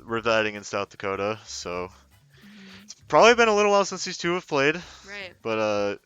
residing in South Dakota, so Hmm. it's probably been a little while since these two have played. Right. But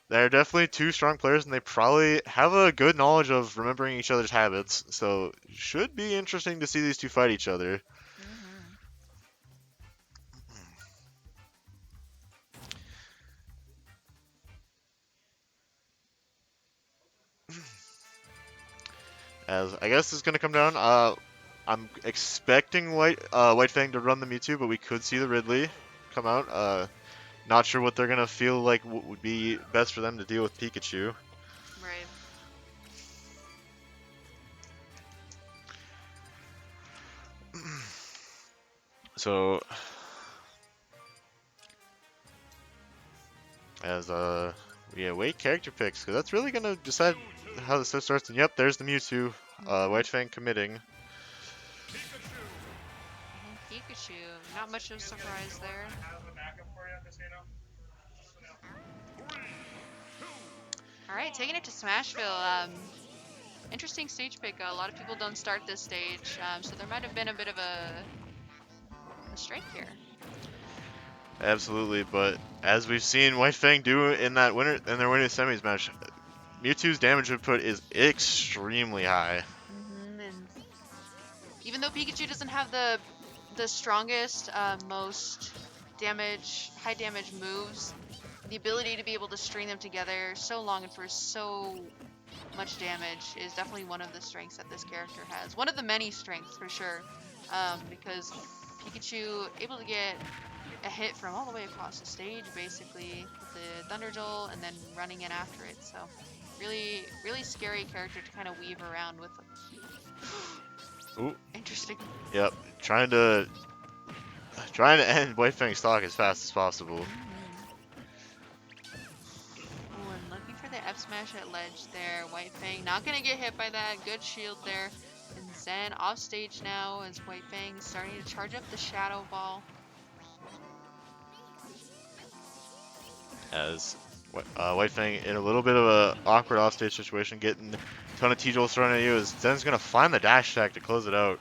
they're definitely two strong players, and they probably have a good knowledge of remembering each other's habits. So should be interesting to see these two fight each other. Hmm. As I guess it's gonna come down. I'm expecting WhiteFang to run the Mewtwo, but we could see the Ridley come out. Not sure what they're gonna feel like would be best for them to deal with Pikachu. Right. So as yeah, wait character picks, because that's really gonna decide how the set starts. And yep, there's the Mewtwo. Hmm. WhiteFang committing. And Pikachu. Not much of a surprise there. All right, taking it to Smashville. Interesting stage pick. A lot of people don't start this stage, so there might have been a bit of a strike here. Absolutely, but as we've seen WhiteFang do in their winning semis match, Mewtwo's damage input is extremely high. And even though Pikachu doesn't have the strongest, most high damage moves, the ability to be able to string them together so long and for so much damage is definitely one of the strengths that this character has. One of the many strengths for sure, because Pikachu able to get a hit from all the way across the stage, basically with the Thunder Jolt and then running in after it. So really, really scary character to kind of weave around with. Ooh, Interesting. yep, trying to end WhiteFang's stock as fast as possible. Oh, and looking for the F smash at ledge there. WhiteFang not gonna get hit by that. Good shield there. And Zen off stage now as WhiteFang is starting to charge up the Shadow Ball. As WhiteFang in a little bit of a awkward offstage situation, getting a ton of T-Jolts thrown at you, as Zen's gonna find the dash attack to close it out.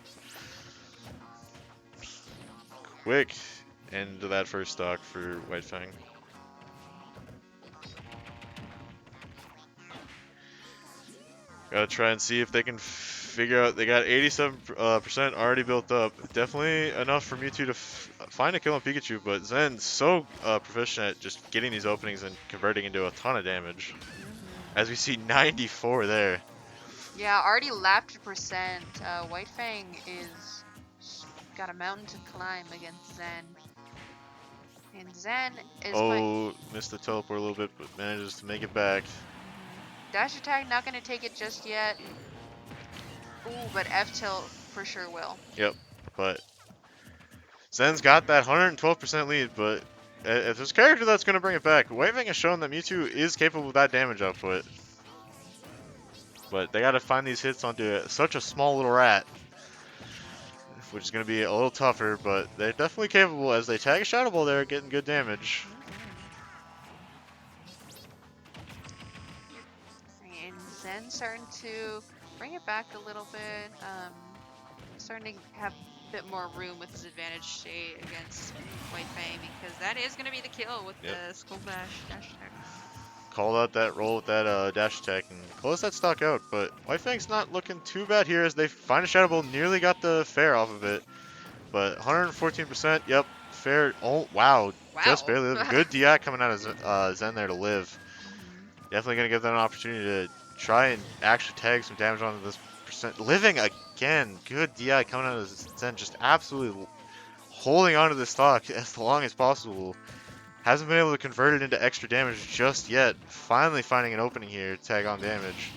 Quick into that first stock for WhiteFang. Gotta try and see if they can figure out. They got 87% already built up. Definitely enough for Mewtwo to find a kill on Pikachu, but Zen's so proficient at just getting these openings and converting into a ton of damage. As we see 94 there. Yeah, already lapped percent. WhiteFang is got a mountain to climb against Zen. And Zen is Missed the teleport a little bit, but manages to make it back. dash attack not gonna take it just yet. Ooh, but F tilt for sure will. Yep, but Zen's got that 112% lead, but if there's a character that's going to bring it back, WhiteFang has shown that Mewtwo is capable of that damage output. But they got to find these hits onto such a small little rat, which is going to be a little tougher, but they're definitely capable as they tag a Shadow Ball there, getting good damage. And Zen starting to bring it back a little bit. Starting to have a bit more room with his advantage state against WhiteFang because that is going to be the kill with the Skull Bash dash attack. Called out that roll with that dash attack and close that stock out, but WhiteFang's not looking too bad here as they find a Shadow Ball, nearly got the fair off of it. But 114%, yep, fair. Oh, wow, just barely. Good DI coming out of Zen there to live. Definitely going to give them an opportunity to try and actually tag some damage onto this percent. Living again, good DI coming out of Zen, just absolutely holding onto the stock as long as possible. Hasn't been able to convert it into extra damage just yet. Finally finding an opening here to tag on damage.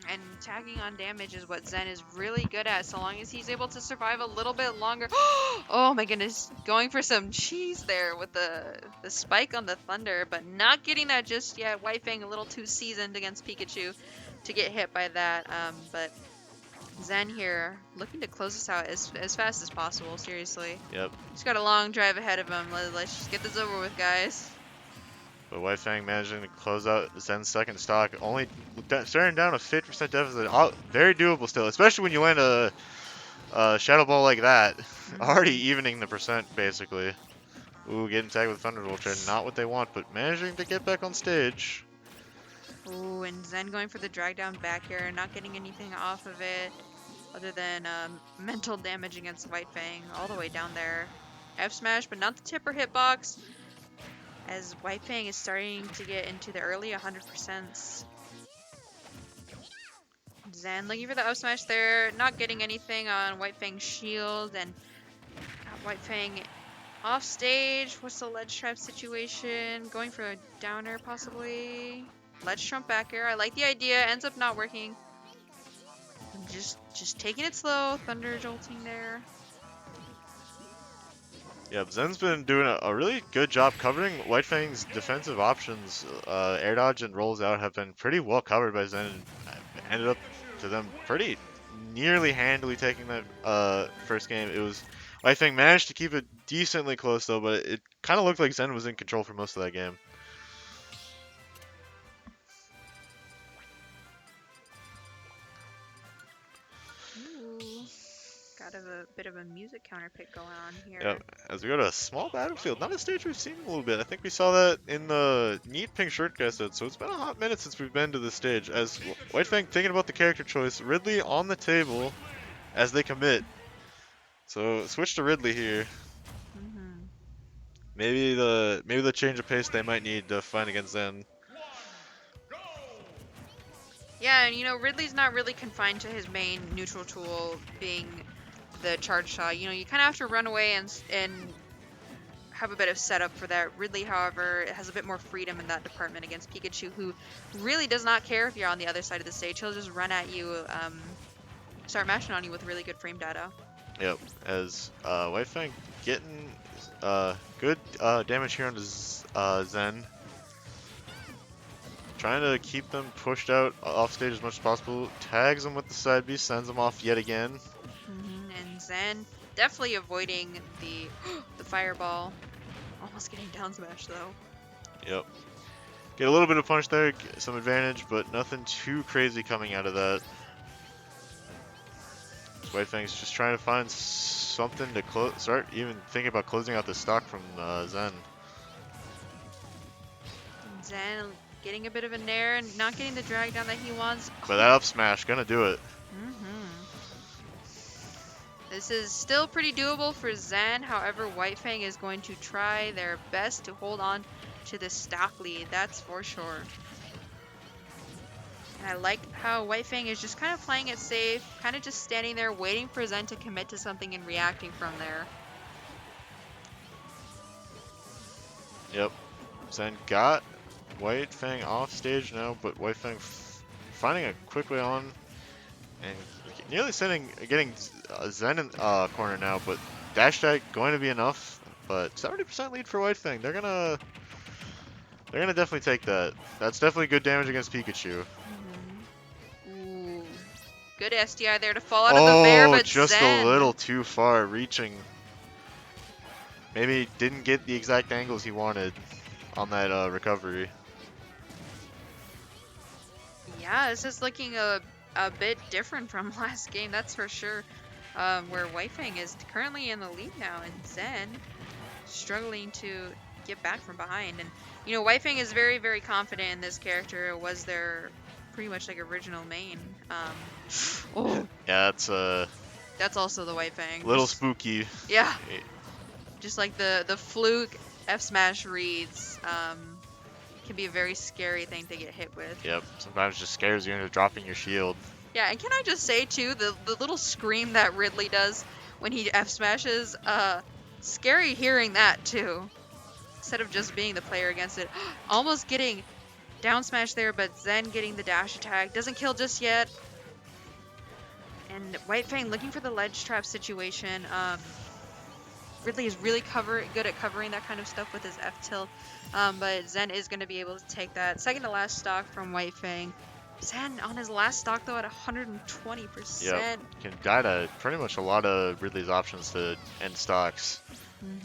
And tagging on damage is what Zen is really good at, so long as he's able to survive a little bit longer. Oh my goodness, going for some cheese there with the spike on the Thunder, but not getting that just yet. WhiteFang a little too seasoned against Pikachu to get hit by that, but Zen here looking to close this out as fast as possible, seriously. Yep. He's got a long drive ahead of him. Let's just get this over with, guys. But WhiteFang managing to close out Zen's second stock, only staring down a 50% deficit. Very doable still, especially when you land a Shadow Ball like that. Already evening the percent, basically. Ooh, getting tagged with Thunder Vulture. Not what they want, but managing to get back on stage. Ooh, and Zen going for the drag down back here, not getting anything off of it other than mental damage against WhiteFang all the way down there. F smash, but not the tipper hitbox, as WhiteFang is starting to get into the early 100%. Zen looking for the up smash there, not getting anything on WhiteFang's shield, and got WhiteFang off stage. What's the ledge trap situation? Going for a downer possibly. Ledge trump back air. I like the idea. Ends up not working. Just taking it slow. Thunder jolting there. Yeah, Zen's been doing a really good job covering WhiteFang's defensive options. Air dodge and rolls out have been pretty well covered by Zen, and ended up to them pretty nearly handily taking that first game. It was WhiteFang managed to keep it decently close though, but it kind of looked like Zen was in control for most of that game. Ooh. Got a bit of a music counter pick going on here. Yep. As we go to a small battlefield, not a stage we've seen in a little bit. I think we saw that in the neat pink shirt guy said. So it's been a hot minute since we've been to this stage. As WhiteFang thinking about the character choice, Ridley on the table as they commit. So switch to Ridley here. Mm-hmm. Maybe the change of pace they might need to fight against Zen. Yeah, and you know, Ridley's not really confined to his main neutral tool being the charge shot. You know, you kind of have to run away and have a bit of setup for that. Ridley, however, has a bit more freedom in that department against Pikachu, who really does not care if you're on the other side of the stage. He'll just run at you, start mashing on you with really good frame data. Yep. As WhiteFang getting good damage here onto Zen. Trying to keep them pushed out off stage as much as possible. Tags them with the side B, sends them off yet again. And Zen definitely avoiding the fireball. Almost getting down smash though. Yep. Get a little bit of punch there, get some advantage, but nothing too crazy coming out of that. WhiteFang's just trying to find something to start even thinking about closing out the stock from Zen. Zen getting a bit of a nair and not getting the drag down that he wants. But that up smash, gonna do it. This is still pretty doable for Zen. However, WhiteFang is going to try their best to hold on to the stock lead. That's for sure. And I like how WhiteFang is just kind of playing it safe, kind of just standing there waiting for Zen to commit to something and reacting from there. Yep. Zen got WhiteFang off stage now, but WhiteFang finding a quick way on and nearly getting Zen in corner now, but dash tag going to be enough. But 70% lead for WhiteFang. They're gonna definitely take that. That's definitely good damage against Pikachu. Ooh, good SDI there to fall out of the bear, but just Zen. a little too far, reaching. Maybe didn't get the exact angles he wanted on that recovery. Yeah, this is looking a bit different from last game, that's for sure. Where WhiteFang is currently in the lead now, and Zen struggling to get back from behind. And you know, WhiteFang is very, very confident in this character. It was their pretty much like original main. Oh, Yeah, that's also the WhiteFang. little spooky. Yeah, just like the fluke F smash reads. Can be a very scary thing to get hit with. Yep, sometimes just scares you into dropping your shield. Yeah, and can I just say too, the little scream that Ridley does when he F smashes, scary hearing that too. Instead of just being the player against it. Almost getting down smash there, but Zen getting the dash attack. Doesn't kill just yet. And WhiteFang looking for the ledge trap situation. Ridley is really good at covering that kind of stuff with his F tilt. But Zen is going to be able to take that. Second to last stock from WhiteFang. Zen on his last stock though at 120%. Yep, can die to pretty much a lot of Ridley's options to end stocks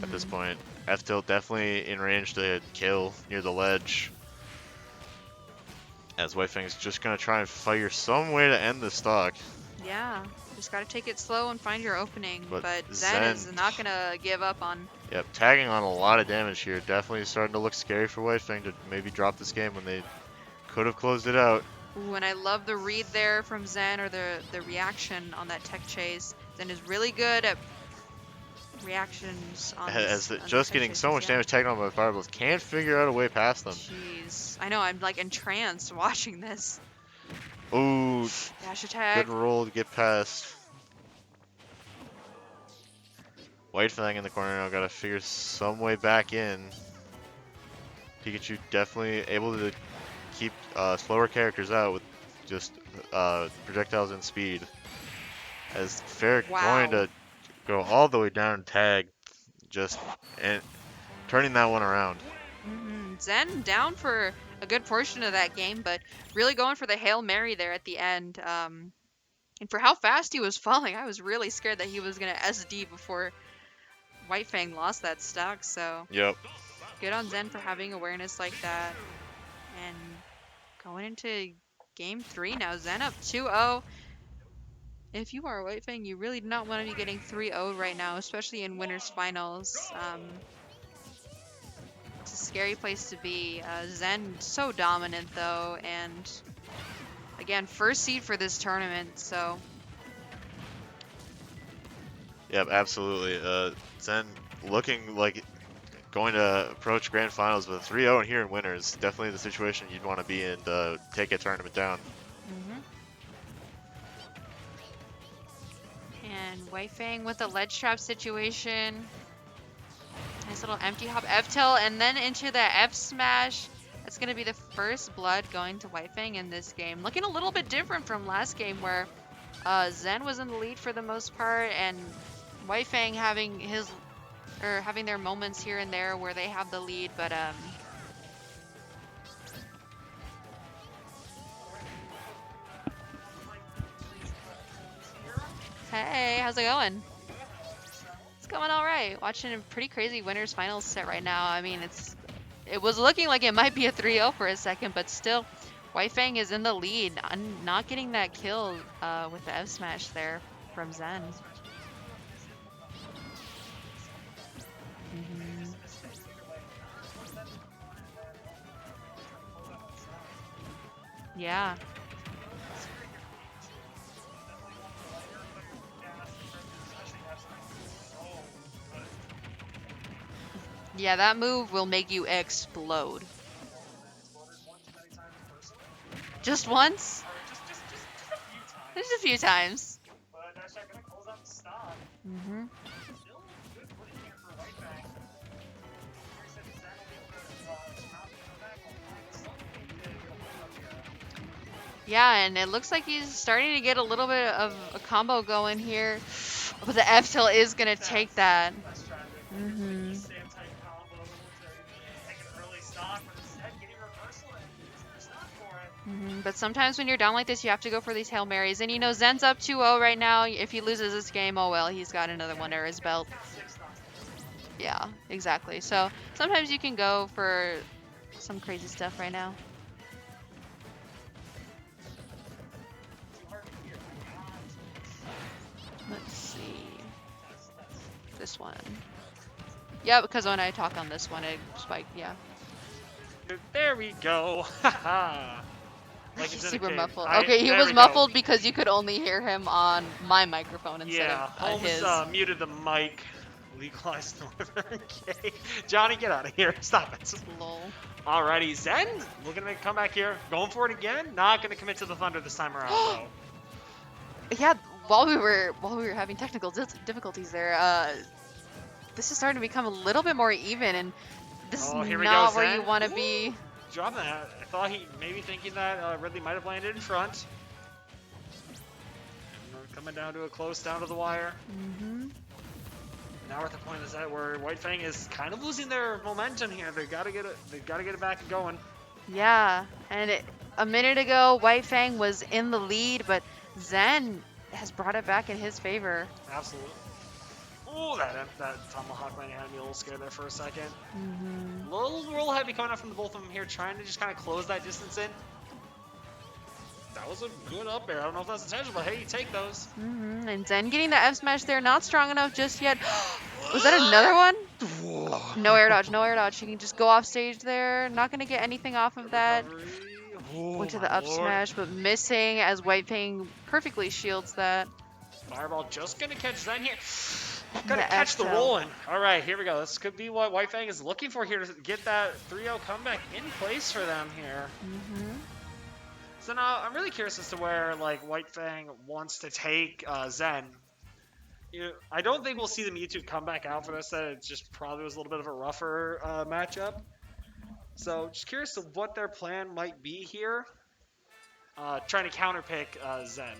at this point. F tilt definitely in range to kill near the ledge. As WhiteFang's just going to try and fire some way to end the stock. Yeah, just gotta take it slow and find your opening. But But Zen Zen, is not gonna give up on. yep, tagging on a lot of damage here. Definitely starting to look scary for WhiteFang to maybe drop this game when they could have closed it out. Ooh, and I love the read there from Zen, or the reaction on that tech chase. Zen is really good at reactions on As these, on these just tech getting so chases, much yeah. damage tagged on by fireballs, can't figure out a way past them. Jeez, I know, I'm like entranced watching this. Ooh, Dash attack. good roll to get past. WhiteFang in the corner now, gotta figure some way back in. Pikachu definitely able to keep slower characters out with just projectiles and speed. As Fair going Wow. to go all the way down tag, just and turning that one around. Zen down for a good portion of that game, but really going for the Hail Mary there at the end. And for how fast he was falling, I was really scared that he was going to SD before WhiteFang lost that stock. So Yep. good on Zen for having awareness like that. And going into game 3 now, Zen up 2-0. If you are WhiteFang, you really do not want to be getting 3-0 right now, especially in winners finals. It's a scary place to be. Zen so dominant though, and again, first seed for this tournament, so. Yep, absolutely. Zen looking like going to approach grand finals with a 3-0 and here in winners. Definitely the situation you'd want to be in to take a tournament down. And WhiteFang with the ledge trap situation. Nice little empty hop F-tail, and then into the F smash. That's going to be the first blood going to WhiteFang in this game. Looking a little bit different from last game where Zen was in the lead for the most part, and WhiteFang having having their moments here and there where they have the lead, but hey, how's it going? It's going all right. Watching a pretty crazy winners finals set right now. I mean, it was looking like it might be a 3-0 for a second, but still, WhiteFang is in the lead. I'm not getting that kill with the F smash there from Zen. Yeah. Yeah, that move will make you explode. Just once? Just a few times. Yeah, and it looks like he's starting to get a little bit of a combo going here. But the F tilt is going to take that. But sometimes when you're down like this, you have to go for these Hail Marys. And you know, Zen's up 2-0 right now. If he loses this game, oh well, he's got another one under his belt. Yeah, exactly. So sometimes you can go for some crazy stuff right now. Let's see. This one. Yeah, because when I talk on this one, it spiked, yeah. There we go. Haha. Like He's it's in a super cave. muffled. I- Okay, he there was we go. muffled because you could only hear him on my microphone instead Yeah, of Holmes his. muted the mic. Legalized Northern K. Johnny, get out of here. Stop it. Lol. Alrighty, Zen looking to make a comeback here. Going for it again. Not going to commit to the Thunder this time around, though. Yeah, while we were having technical difficulties there, this is starting to become a little bit more even, and this is Here we not go, where Zen. you want to be. Dropping that. I thought he maybe thinking that Ridley might have landed in front. And we're coming down to a close down to the wire. Now we're at the point of the set where WhiteFang is kind of losing their momentum here. They gotta get it back and going. Yeah, and a minute ago, WhiteFang was in the lead, but Zen has brought it back in his favor. Absolutely. Ooh, that tomahawk landing had me a little scared there for a second. Little heavy coming up from the both of them here, trying to just kind of close that distance in. That was a good up air. I don't know if that's intentional, but hey, you take those. And Zen getting the F smash there, not strong enough just yet. Was that another one? Oh, no air dodge, no air dodge. She can just go off stage there. Not gonna get anything off of that. Recovery. Oh, Went to my the up lord. smash, but missing as WhiteFang perfectly shields that. Fireball just gonna catch Zen here. The Gotta catch the F-tilt. rolling. All right, here we go. This could be what WhiteFang is looking for here to get that 3-0 comeback in place for them here. So now I'm really curious as to where like WhiteFang wants to take Zen. I don't think we'll see the Mewtwo come back out for this. That it just probably was a little bit of a rougher matchup. So just curious of what their plan might be here. Trying to counterpick Zen.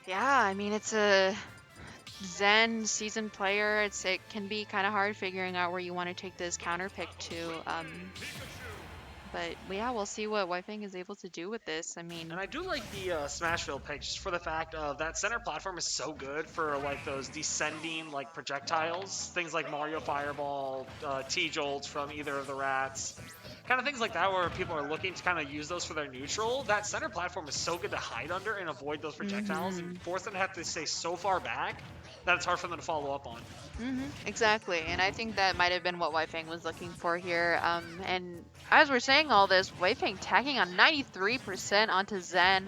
Yeah, I mean, it's a Zen seasoned player. It can be kind of hard figuring out where you want to take this counter pick to. But yeah, we'll see what WhiteFang is able to do with this. I mean, And I do like the Smashville pick just for the fact of that center platform is so good for like those descending like projectiles, things like Mario Fireball, T-Jolts from either of the rats, kind of things like that where people are looking to kind of use those for their neutral. That center platform is so good to hide under and avoid those projectiles and force them to have to stay so far back that it's hard for them to follow up on. exactly, and I think that might have been what WhiteFang was looking for here. And as we're saying all this, WhiteFang tacking on 93% onto Zen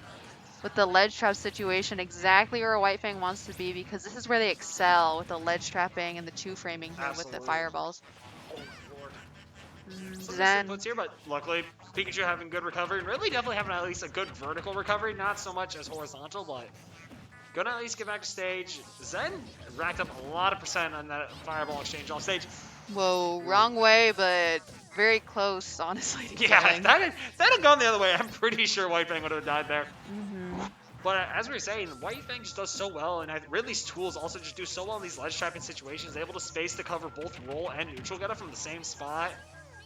with the ledge trap situation, exactly where WhiteFang wants to be, because this is where they excel with the ledge trapping and the two framing here with the Absolutely. fireballs. Oh lord. Some Zen. inputs here, but luckily Pikachu having good recovery and Ridley definitely having at least a good vertical recovery, not so much as horizontal, but gonna at least get back to stage. Zen racked up a lot of percent on that fireball exchange off stage. Whoa, wrong way, but very close, honestly. To Yeah, killing. if that had gone the other way, I'm pretty sure WhiteFang would have died there. But as we were saying, WhiteFang just does so well, and Ridley's tools also just do so well in these ledge trapping situations, able to space to cover both roll and neutral getter from the same spot,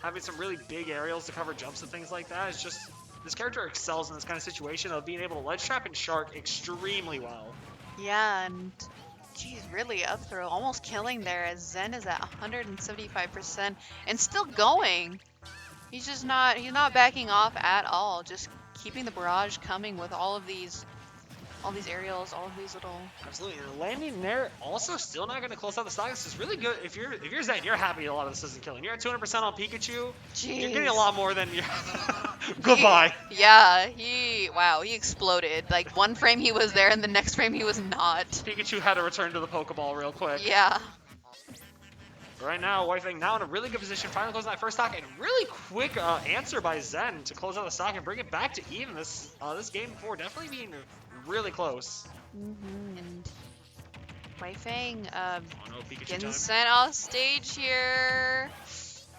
having some really big aerials to cover jumps and things like that. It's just, this character excels in this kind of situation of being able to ledge trap and shark extremely well. Yeah, and geez, really up throw, almost killing there as Zen is at 175% and still going. He's not backing off at all, just keeping the barrage coming with all these aerials, all of these little. Absolutely, and landing there also still not going to close out the stock. This is really good. If you're Zen, you're happy a lot of this isn't killing. You're at 200% on Pikachu. Jeez. You're getting a lot more than you're. Goodbye. Yeah, he exploded. Like one frame he was there, and the next frame he was not. Pikachu had to return to the Pokeball real quick. Yeah. Right now, WhiteFang now in a really good position, finally closing that first stock, and really quick answer by Zen to close out the stock and bring it back to even. This game before definitely being really close. And WhiteFang Oh no, Pikachu getting time. sent off stage here.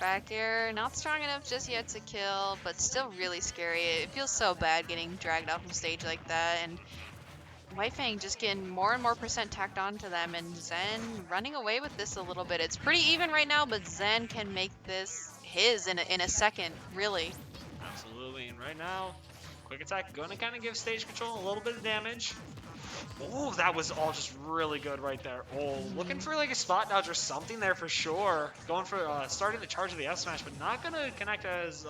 Back air, not strong enough just yet to kill, but still really scary. It feels so bad getting dragged off the stage like that, and WhiteFang just getting more and more percent tacked onto them, and Zen running away with this a little bit. It's pretty even right now, but Zen can make this his in a second, really. Absolutely, and right now, quick attack gonna kind of give stage control a little bit of damage. Oh, that was all just really good right there. Oh, looking for like a spot dodge or something there for sure. Going for starting the charge of the F smash, but not gonna connect as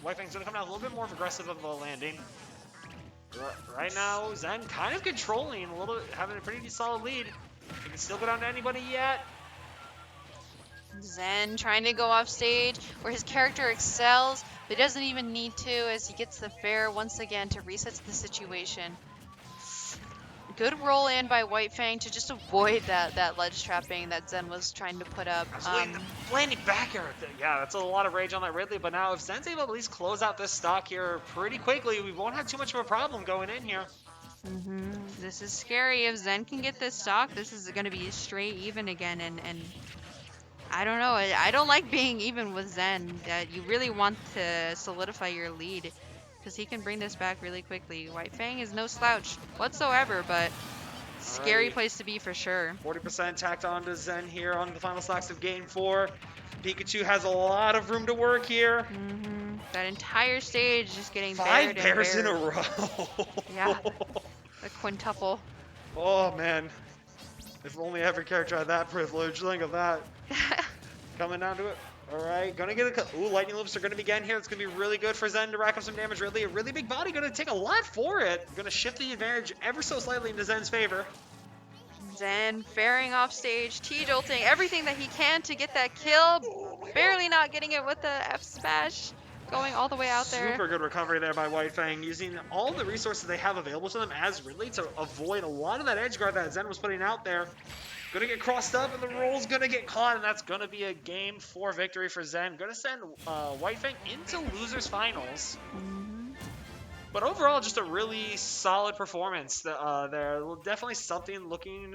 WhiteFang's gonna come down a little bit more aggressive of a landing. Right now, Zen kind of controlling a little, having a pretty solid lead. He can still go down to anybody yet. Zen trying to go off stage where his character excels, but doesn't even need to as he gets the fair once again to reset the situation. Good roll in by WhiteFang to just avoid that ledge trapping that Zen was trying to put up. Absolutely, the landing back air. Yeah, that's a lot of rage on that Ridley, but now if Zen's able to at least close out this stock here pretty quickly, we won't have too much of a problem going in here. This is scary. If Zen can get this stock, this is going to be straight even again, and I don't know. I don't like being even with Zen. You really want to solidify your lead, because he can bring this back really quickly. WhiteFang is no slouch whatsoever, but scary place to be for sure. 40% tacked on to Zen here on the final stocks of Game 4. Pikachu has a lot of room to work here. That entire stage just getting 5 bared pairs in and a bared. row. Yeah, the quintuple. Oh man, if only every character had that privilege. Think of that. Coming down to it. Alright, gonna get a... Ooh, lightning loops are gonna begin here. It's gonna be really good for Zen to rack up some damage. Ridley, a really big body, gonna take a lot for it. Gonna shift the advantage ever so slightly into Zen's favor. Zen faring off stage, T-jolting everything that he can to get that kill. Barely not getting it with the F smash. Going all the way out there. Super good recovery there by WhiteFang, using all the resources they have available to them as Ridley to avoid a lot of that edge guard that Zen was putting out there. Gonna get crossed up, and the roll's gonna get caught, and that's gonna be a game 4 victory for Zen. Gonna send WhiteFang into losers finals. But overall, just a really solid performance there. Definitely something looking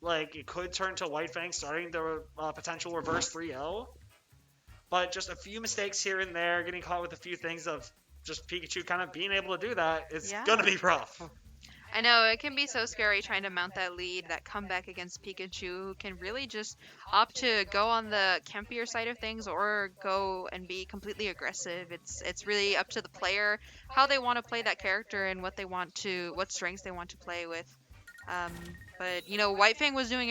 like it could turn to WhiteFang starting the potential reverse 3-0. But just a few mistakes here and there, getting caught with a few things of just Pikachu kind of being able to do that. It's gonna be rough. I know, it can be so scary trying to mount that lead, that comeback against Pikachu, who can really just opt to go on the campier side of things or go and be completely aggressive. It's really up to the player how they want to play that character and what strengths they want to play with. But you know, WhiteFang was doing a